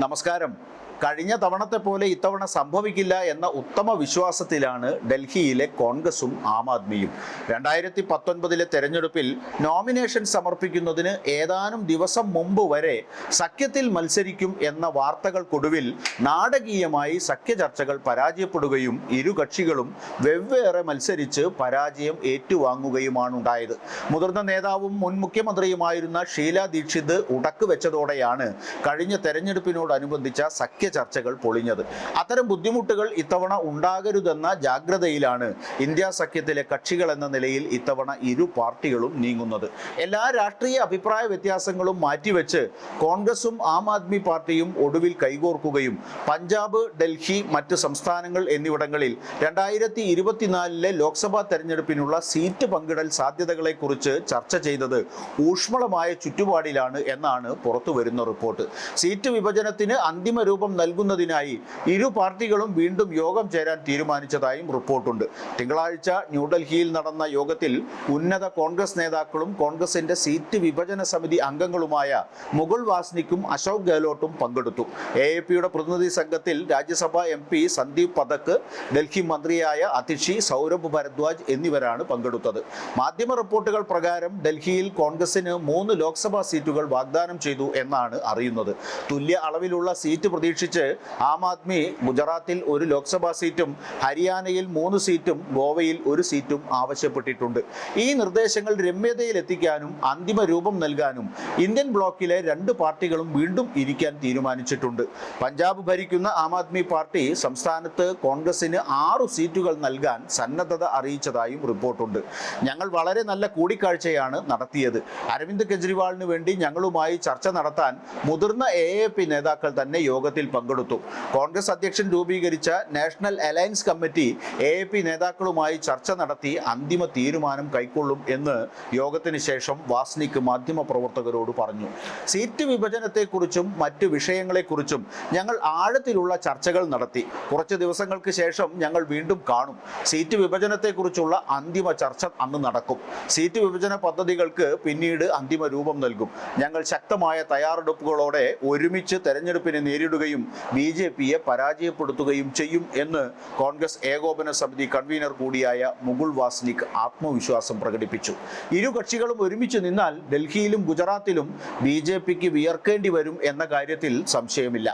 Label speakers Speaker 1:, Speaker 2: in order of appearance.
Speaker 1: നമസ്കാരം. കഴിഞ്ഞ തവണത്തെ പോലെ ഇത്തവണ സംഭവിക്കില്ല എന്ന ഉത്തമ വിശ്വാസത്തിലാണ് ഡൽഹിയിലെ കോൺഗ്രസും ആം ആദ്മിയും. 2019 തെരഞ്ഞെടുപ്പിൽ നോമിനേഷൻ സമർപ്പിക്കുന്നതിന് ഏതാനും ദിവസം മുമ്പ് വരെ സഖ്യത്തിൽ മത്സരിക്കും എന്ന വാർത്തകൾക്കൊടുവിൽ നാടകീയമായി സഖ്യ ചർച്ചകൾ പരാജയപ്പെടുകയും ഇരു കക്ഷികളും വെവ്വേറെ മത്സരിച്ച് പരാജയം ഏറ്റുവാങ്ങുകയുമാണ് ഉണ്ടായത്. മുതിർന്ന നേതാവും മുൻ മുഖ്യമന്ത്രിയുമായിരുന്ന ഷീല ദീക്ഷിത് ഉടക്ക് വെച്ചതോടെയാണ് കഴിഞ്ഞ തെരഞ്ഞെടുപ്പിനോടനുബന്ധിച്ച സഖ്യ ചർച്ചകൾ പൊളിഞ്ഞത്. അത്തരം ബുദ്ധിമുട്ടുകൾ ഇത്തവണ ഉണ്ടാകരുതെന്ന ജാഗ്രതയിലാണ് ഇന്ത്യ സഖ്യത്തിലെ കക്ഷികൾ എന്ന നിലയിൽ ഇത്തവണ ഇരു പാർട്ടികളും നീങ്ങുന്നത്. എല്ലാ രാഷ്ട്രീയ അഭിപ്രായ വ്യത്യാസങ്ങളും മാറ്റിവെച്ച് കോൺഗ്രസും ആം ആദ്മി പാർട്ടിയും ഒടുവിൽ കൈകോർക്കുകയും പഞ്ചാബ്, ഡൽഹി, മറ്റ് സംസ്ഥാനങ്ങൾ എന്നിവിടങ്ങളിൽ 2024 ലോക്സഭാ തെരഞ്ഞെടുപ്പിനുള്ള സീറ്റ് പങ്കിടൽ സാധ്യതകളെക്കുറിച്ച് ചർച്ച ചെയ്തത് ഊഷ്മളമായ ചുറ്റുപാടിലാണ് എന്നാണ് പുറത്തുവരുന്ന റിപ്പോർട്ട്. സീറ്റ് വിഭജനത്തിന് അന്തിമ രൂപം നൽകുന്നതിനായി ഇരു പാർട്ടികളും വീണ്ടും യോഗം ചേരാൻ തീരുമാനിച്ചതായും റിപ്പോർട്ടുണ്ട്. തിങ്കളാഴ്ച ന്യൂഡൽഹിയിൽ നടന്ന യോഗത്തിൽ ഉന്നത കോൺഗ്രസ് നേതാക്കളും കോൺഗ്രസിന്റെ സീറ്റ് വിഭജന സമിതി അംഗങ്ങളുമായ മുകുൾ വാസ്നിക്കും അശോക് ഗെഹ്ലോട്ടും പങ്കെടുത്തു. AAPയുടെ പ്രതിനിധി സംഘത്തിൽ രാജ്യസഭാ MP സന്ദീപ് പഥക്, ഡൽഹി മന്ത്രിയായ അതിഷി, സൗരഭ് ഭരദ്വാജ് എന്നിവരാണ് പങ്കെടുത്തത്. മാധ്യമ റിപ്പോർട്ടുകൾ പ്രകാരം ഡൽഹിയിൽ കോൺഗ്രസിന് 3 ലോക്സഭാ സീറ്റുകൾ വാഗ്ദാനം ചെയ്തു എന്നാണ് അറിയുന്നത്. തുല്യ അളവിലുള്ള സീറ്റ് പ്രതീക്ഷിച്ച് ആം ആദ്മി ഗുജറാത്തിൽ 1 ലോക്സഭാ സീറ്റും ഹരിയാനയിൽ 3 സീറ്റും ഗോവയിൽ 1 സീറ്റും ആവശ്യപ്പെട്ടിട്ടുണ്ട്. ഈ നിർദ്ദേശങ്ങൾ രമ്യതയിലെത്തിക്കാനും അന്തിമ രൂപം നൽകാനും ഇന്ത്യൻ ബ്ലോക്കിലെ 2 പാർട്ടികളും വീണ്ടും ഇരിക്കാൻ തീരുമാനിച്ചിട്ടുണ്ട്. പഞ്ചാബ് ഭരിക്കുന്ന ആം ആദ്മി പാർട്ടി സംസ്ഥാനത്ത് കോൺഗ്രസിന് 6 സീറ്റുകൾ നൽകാൻ സന്നദ്ധത അറിയിച്ചതായും റിപ്പോർട്ടുണ്ട്. ഞങ്ങൾ വളരെ നല്ല കൂടിക്കാഴ്ചയാണ് നടത്തിയത്. അരവിന്ദ് കെജ്രിവാളിന് വേണ്ടി ഞങ്ങളുമായി ചർച്ച നടത്താൻ മുതിർന്ന AAP നേതാക്കൾ തന്നെ യോഗത്തിൽ പങ്കെടുത്തു. കോൺഗ്രസ് അധ്യക്ഷൻ രൂപീകരിച്ച നാഷണൽ അലയൻസ് കമ്മിറ്റി AAP നേതാക്കളുമായി ചർച്ച നടത്തി അന്തിമ തീരുമാനം കൈക്കൊള്ളും എന്ന് യോഗത്തിന് ശേഷം വാസ്നിക് മാധ്യമപ്രവർത്തകരോട് പറഞ്ഞു. സീറ്റ് വിഭജനത്തെക്കുറിച്ചും മറ്റ് വിഷയങ്ങളെക്കുറിച്ചും ഞങ്ങൾ ആഴത്തിലുള്ള ചർച്ചകൾ നടത്തി. കുറച്ച് ദിവസങ്ങൾക്ക് ശേഷം ഞങ്ങൾ വീണ്ടും കാണും. സീറ്റ് വിഭജനത്തെക്കുറിച്ചുള്ള അന്തിമ ചർച്ച അന്ന് നടക്കും. സീറ്റ് വിഭജന പദ്ധതികൾക്ക് പിന്നീട് അന്തിമ രൂപം നൽകും. ഞങ്ങൾ ശക്തമായ തയ്യാറെടുപ്പുകളോടെ ഒരുമിച്ച് തെരഞ്ഞെടുപ്പിനെ നേരിടുകയും BJPയെ പരാജയപ്പെടുത്തുകയും ചെയ്യും എന്ന് കോൺഗ്രസ് ഏകോപന സമിതി കൺവീനർ കൂടിയായ മുകുൾ വാസ്നിക് ആത്മവിശ്വാസം പ്രകടിപ്പിച്ചു. ഇരു കക്ഷികളും ഒരുമിച്ച് നിന്നാൽ ഡൽഹിയിലും ഗുജറാത്തിലും BJPക്ക് വിയർക്കേണ്ടി വരും എന്ന കാര്യത്തിൽ സംശയമില്ല.